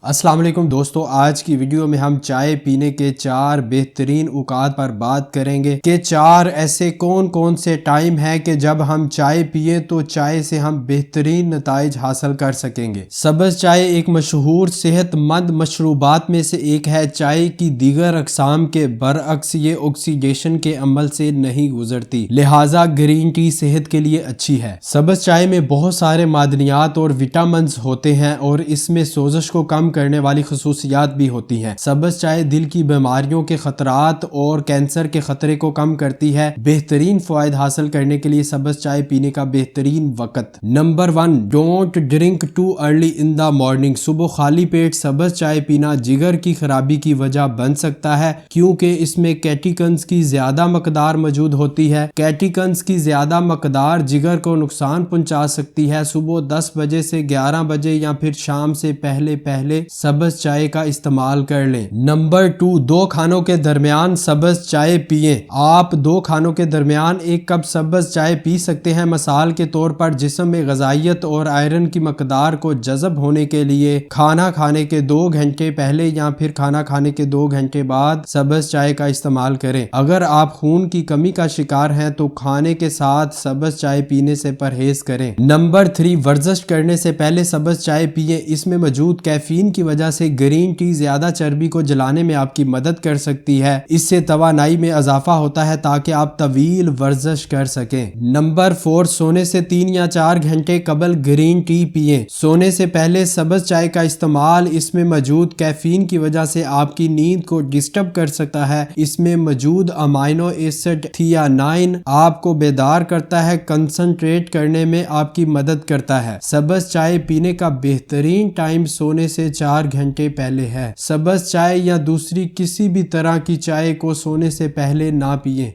السلام علیکم دوستو، آج کی ویڈیو میں ہم چائے پینے کے 4 بہترین اوقات پر بات کریں گے کہ 4 ایسے کون سے ٹائم ہیں کہ جب ہم چائے پیئیں تو چائے سے ہم بہترین نتائج حاصل کر سکیں گے۔ سبز چائے ایک مشہور صحت مند مشروبات میں سے ایک ہے۔ چائے کی دیگر اقسام کے برعکس یہ آکسیڈیشن کے عمل سے نہیں گزرتی، لہٰذا گرین ٹی صحت کے لیے اچھی ہے۔ سبز چائے میں بہت سارے معدنیات اور وٹامنز ہوتے ہیں اور اس میں سوزش کو کم کرنے والی خصوصیات بھی ہوتی ہیں۔ سبز چائے دل کی بیماریوں کے خطرات اور کینسر کے خطرے کو کم کرتی ہے۔ بہترین فوائد حاصل کرنے کے لیے سبز چائے پینے کا بہترین وقت۔ Number 1، don't drink too early in the morning. صبح خالی پیٹ سبز چائے پینا جگر کی خرابی کی وجہ بن سکتا ہے کیونکہ اس میں کیٹیکنز کی زیادہ مقدار موجود ہوتی ہے۔ کیٹیکنز کی زیادہ مقدار جگر کو نقصان پہنچا سکتی ہے۔ صبح 10 بجے سے 11 بجے یا پھر شام سے پہلے سبز چائے کا استعمال کر لیں۔ نمبر 2، 2 کھانوں کے درمیان سبز چائے پئیں۔ آپ 2 کھانوں کے درمیان 1 کپ سبز چائے پی سکتے ہیں۔ مثال کے طور پر جسم میں غذائیت اور آئرن کی مقدار کو جذب ہونے کے لیے کھانا کھانے کے 2 گھنٹے پہلے یا پھر کھانا کھانے کے 2 گھنٹے بعد سبز چائے کا استعمال کریں۔ اگر آپ خون کی کمی کا شکار ہیں تو کھانے کے ساتھ سبز چائے پینے سے پرہیز کریں۔ نمبر 3، ورزش کرنے سے پہلے سبز چائے پئیں۔ اس میں موجود کیفین کی وجہ سے گرین ٹی زیادہ چربی کو جلانے میں آپ کی مدد کر سکتی ہے۔ اس سے توانائی میں اضافہ ہوتا ہے تاکہ آپ طویل ورزش کر سکیں۔ نمبر 4، سونے سے 3 یا 4 گھنٹے قبل گرین ٹی پئیں۔ سونے سے پہلے سبز چائے کا استعمال اس میں موجود کیفین کی وجہ سے آپ کی نیند کو ڈسٹرب کر سکتا ہے۔ اس میں موجود امائنو ایسڈ تھیانائن آپ کو بیدار کرتا ہے، کنسنٹریٹ کرنے میں آپ کی مدد کرتا ہے۔ سبز چائے پینے کا بہترین ٹائم سونے سے 4 گھنٹے پہلے ہے۔ سبز چائے یا دوسری کسی بھی طرح کی چائے کو سونے سے پہلے نہ پئیں۔